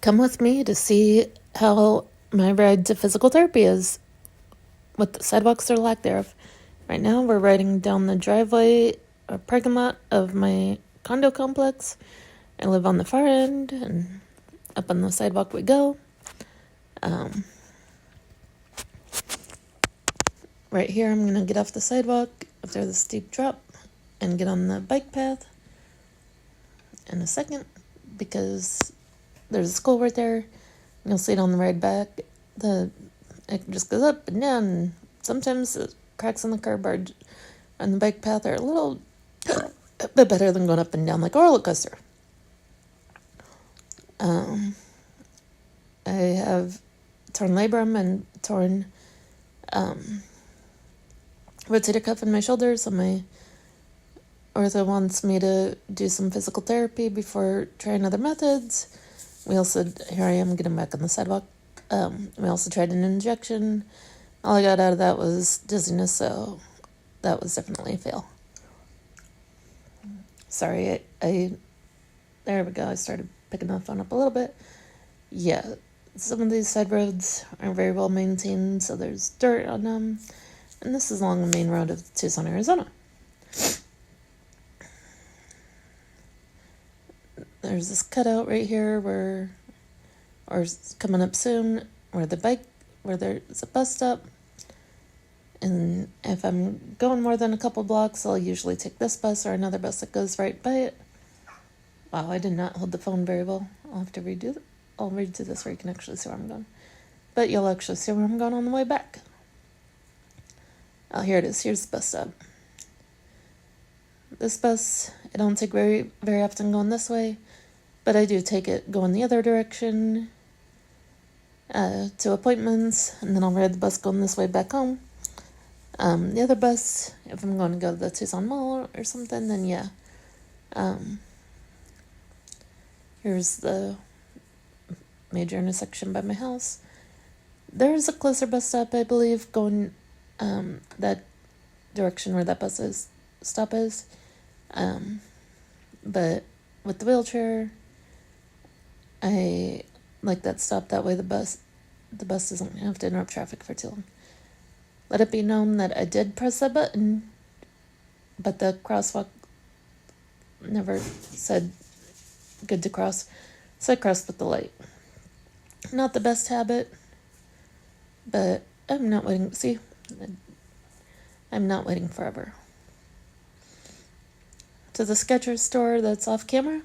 Come with me to see how my ride to physical therapy is, with the sidewalks or lack thereof. Right now, we're riding down the driveway or parking lot of my condo complex. I live on the far end, and up on the sidewalk we go. Right here, I'm going to get off the sidewalk after the steep drop and get on the bike path in a second, because there's a school right there. You'll see it on the ride back. It just goes up and down, and sometimes the cracks on the curb are on the bike path are a little bit better than going up and down like a roller coaster. I have torn labrum and torn rotator cuff in my shoulder, so my ortho wants me to do some physical therapy before trying other methods. Here I am getting back on the sidewalk. We also tried an injection. All I got out of that was dizziness, so that was definitely a fail. Sorry, there we go. I started picking the phone up a little bit. Yeah, some of these side roads aren't very well maintained, so there's dirt on them. And this is along the main road of Tucson, Arizona. There's this cutout right here or coming up soon, where there's a bus stop. And if I'm going more than a couple blocks, I'll usually take this bus or another bus that goes right by it. Wow, I did not hold the phone very well. I'll have to redo it. I'll redo this where you can actually see where I'm going. But you'll actually see where I'm going on the way back. Oh, here it is. Here's the bus stop. This bus, I don't take very, very often going this way, but I do take it going the other direction to appointments, and then I'll ride the bus going this way back home. The other bus, if I'm going to go to the Tucson Mall or something, then yeah. Here's the major intersection by my house. There's a closer bus stop, I believe, going that direction where that stop is. But with the wheelchair, I like that stop. That way the bus doesn't have to interrupt traffic for too long. Let it be known that I did press that button, but the crosswalk never said good to cross, so I crossed with the light. Not the best habit, but I'm not waiting. See, I'm not waiting forever. To the Skechers store that's off camera.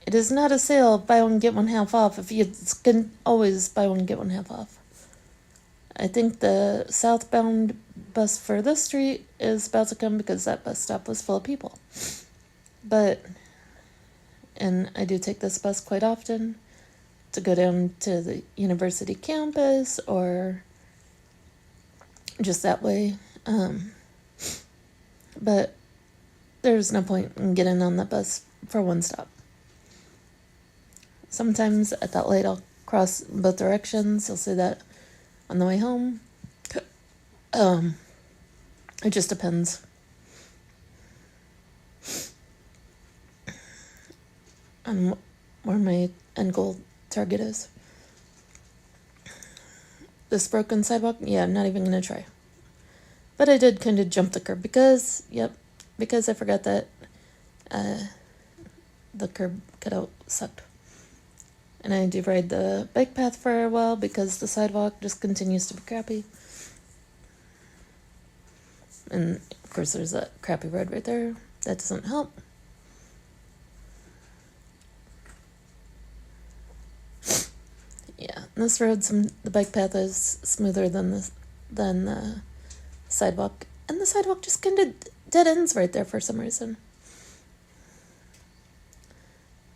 It is not a sale, buy one, get one half off. If you can always buy one, get one half off. I think the southbound bus for this street is about to come because that bus stop was full of people. And I do take this bus quite often to go down to the university campus or just that way. But there's no point in getting on that bus for one stop. Sometimes at that light I'll cross both directions. You'll see that on the way home. It just depends. On where my end goal target is. This broken sidewalk, yeah, I'm not even going to try. But I did kind of jump the curb because I forgot that the curb cutout sucked. And I do ride the bike path for a while because the sidewalk just continues to be crappy. And of course there's that crappy road right there. That doesn't help. Yeah, this road, the bike path is smoother than the sidewalk. And the sidewalk just kind of dead ends right there for some reason.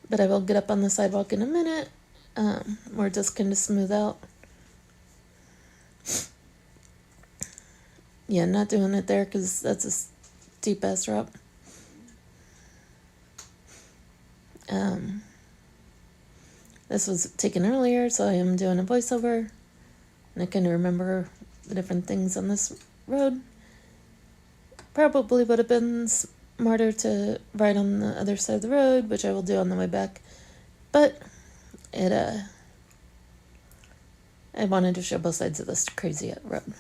But I will get up on the sidewalk in a minute, where it does kind of smooth out. Yeah, not doing it there because that's a steep ass route. This was taken earlier, so I am doing a voiceover. And I kind of remember the different things on this road. Probably would have been smarter to ride on the other side of the road, which I will do on the way back. But I wanted to show both sides of this crazy road.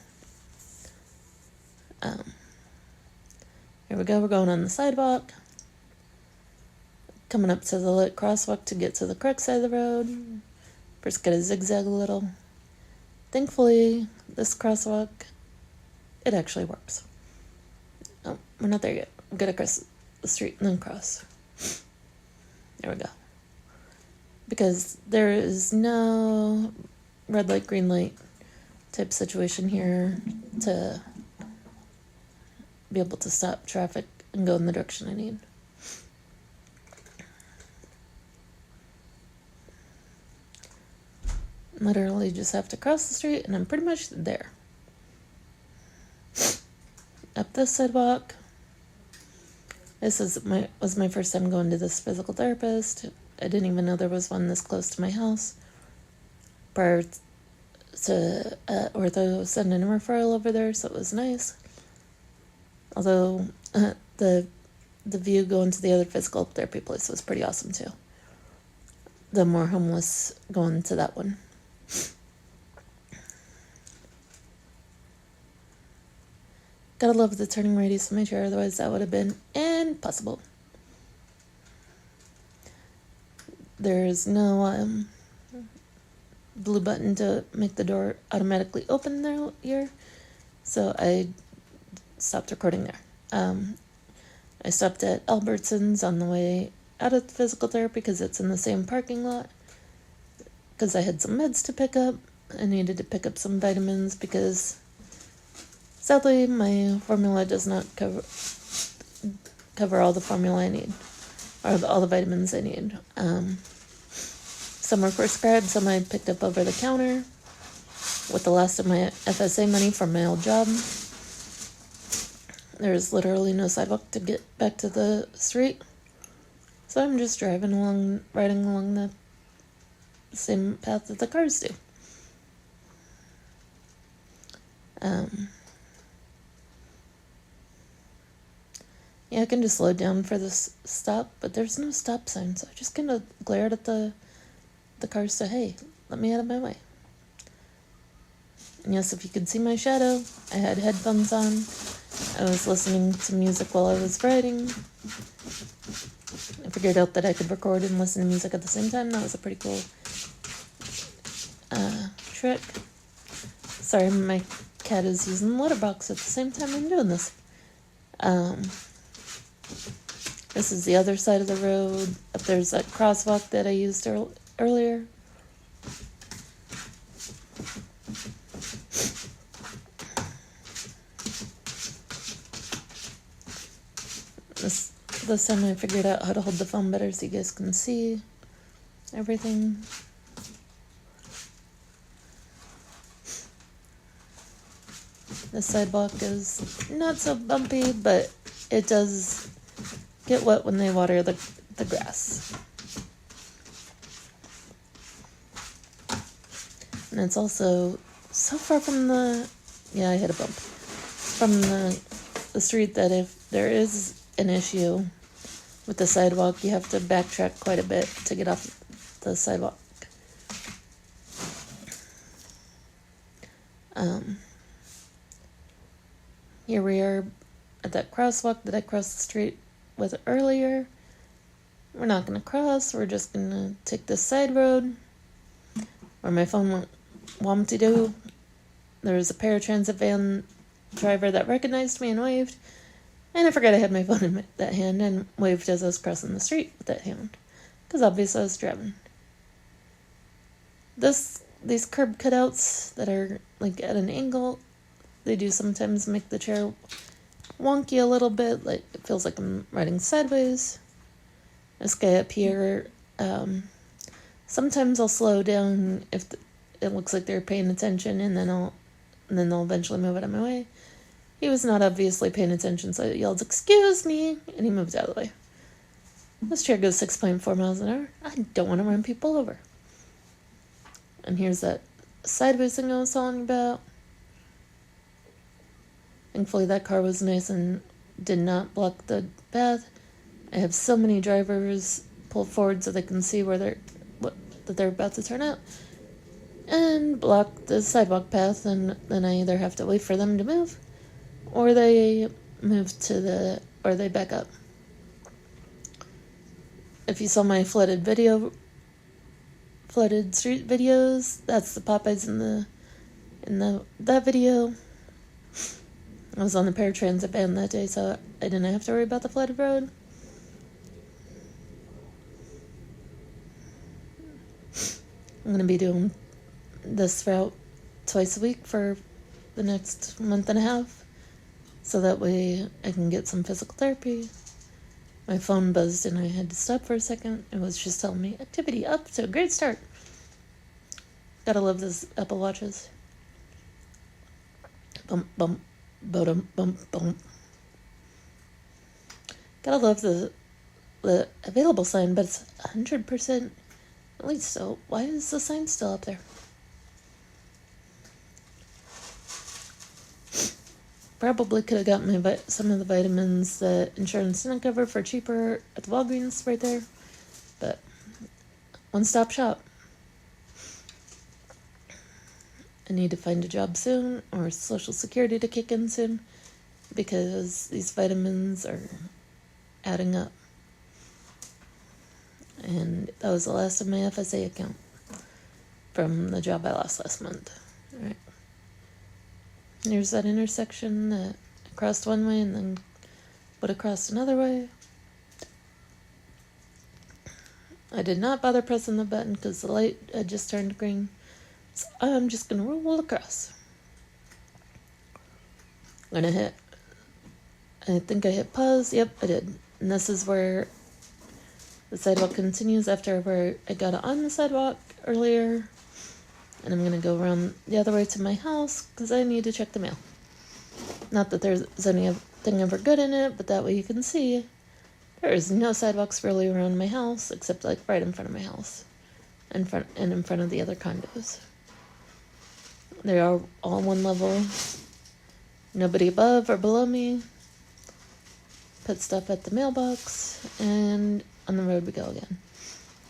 Here we go, we're going on the sidewalk. Coming up to the lit crosswalk to get to the correct side of the road. First gotta zigzag a little. Thankfully, this crosswalk, it actually works. Oh, we're not there yet. We gotta cross the street and then cross. There we go. Because there is no red light, green light type situation here to be able to stop traffic and go in the direction I need. Literally just have to cross the street and I'm pretty much there. Up this sidewalk. This was my first time going to this physical therapist. I didn't even know there was one this close to my house. Prior to ortho sending a referral over there, so it was nice. Although the view going to the other physical therapy place was pretty awesome too. The more homeless going to that one. Gotta love the turning radius of my chair, otherwise that would have been impossible. There's no blue button to make the door automatically open there here, so I stopped recording there. I stopped at Albertsons on the way out of physical therapy because it's in the same parking lot, because I had some meds to pick up. I needed to pick up some vitamins because sadly my formula does not cover all the formula I need, or all the vitamins I need. Some were prescribed, some I picked up over the counter with the last of my FSA money from my old job. There's literally no sidewalk to get back to the street, so I'm just riding along the same path that the cars do. Yeah, I can just slow down for this stop, but there's no stop sign, so I just kind of glared at the cars, so hey, let me out of my way. And yes, if you could see my shadow, I had headphones on. I was listening to music while I was riding. I figured out that I could record and listen to music at the same time. That was a pretty cool trick. Sorry, my cat is using the litter box at the same time I'm doing this. This is the other side of the road. Up there's that crosswalk that I used earlier. This time I figured out how to hold the phone better so you guys can see everything. The sidewalk is not so bumpy, but it does get wet when they water the grass. And it's also so far from I hit a bump. From the street that if there is an issue with the sidewalk, you have to backtrack quite a bit to get off the sidewalk. Here we are at that crosswalk that I crossed the street with earlier. We're not going to cross. We're just going to take this side road where my phone went whompty-doo. There was a paratransit van driver that recognized me and waved. And I forgot I had my phone in that hand and waved as I was crossing the street with that hand, because obviously I was driving. These curb cutouts that are like at an angle, they do sometimes make the chair wonky a little bit, like it feels like I'm riding sideways. This guy up here, sometimes I'll slow down if it looks like they're paying attention, and then they'll eventually move out of my way. He was not obviously paying attention, so I yelled, "Excuse me," and he moved out of the way. This chair goes 6.4 miles an hour. I don't want to run people over. And here's that sideways thing I was telling you about. Thankfully that car was nice and did not block the path. I have so many drivers pull forward so they can see where that they're about to turn out and block the sidewalk path, and then I either have to wait for them to move or they or they back up. If you saw my flooded street videos, that's the Popeyes in that video. I was on the paratransit van that day, so I didn't have to worry about the flooded road. I'm going to be doing this route twice a week for the next month and a half, so that way I can get some physical therapy. My phone buzzed and I had to stop for a second. It was just telling me, activity up to a great start. Gotta love those Apple Watches. Bump, bump, bottom, bump, bump. Gotta love the available sign, but it's 100% at least, so why is the sign still up there? Probably could have got some of the vitamins that insurance didn't cover for cheaper at the Walgreens right there, but one-stop shop. I need to find a job soon, or Social Security to kick in soon, because these vitamins are adding up. And that was the last of my FSA account from the job I lost last month. All right. Here's that intersection that I crossed one way and then would have crossed another way. I did not bother pressing the button because the light had just turned green. So I'm just going to roll across. I think I hit pause. Yep, I did. And this is where the sidewalk continues after where I got on the sidewalk earlier. And I'm going to go around the other way to my house because I need to check the mail. Not that there's anything ever good in it, but that way you can see there is no sidewalks really around my house except like right in front of my house and in front of the other condos. They are all one level. Nobody above or below me. Put stuff at the mailbox, and on the road we go again.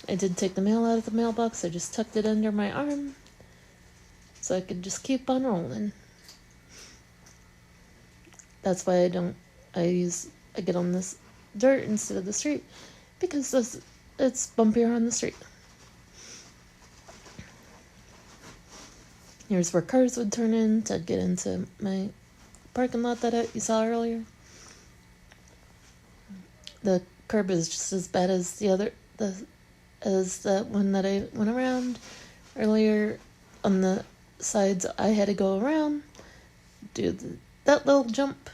I did take the mail out of the mailbox. I just tucked it under my arm so I could just keep on rolling. That's why I get on this dirt instead of the street, because it's bumpier on the street. Here's where cars would turn in to get into my parking lot that you saw earlier. The curb is just as bad as the one that I went around earlier. On the sides, I had to go around, that little jump,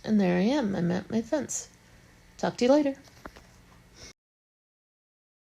and there I am. I'm at my fence. Talk to you later.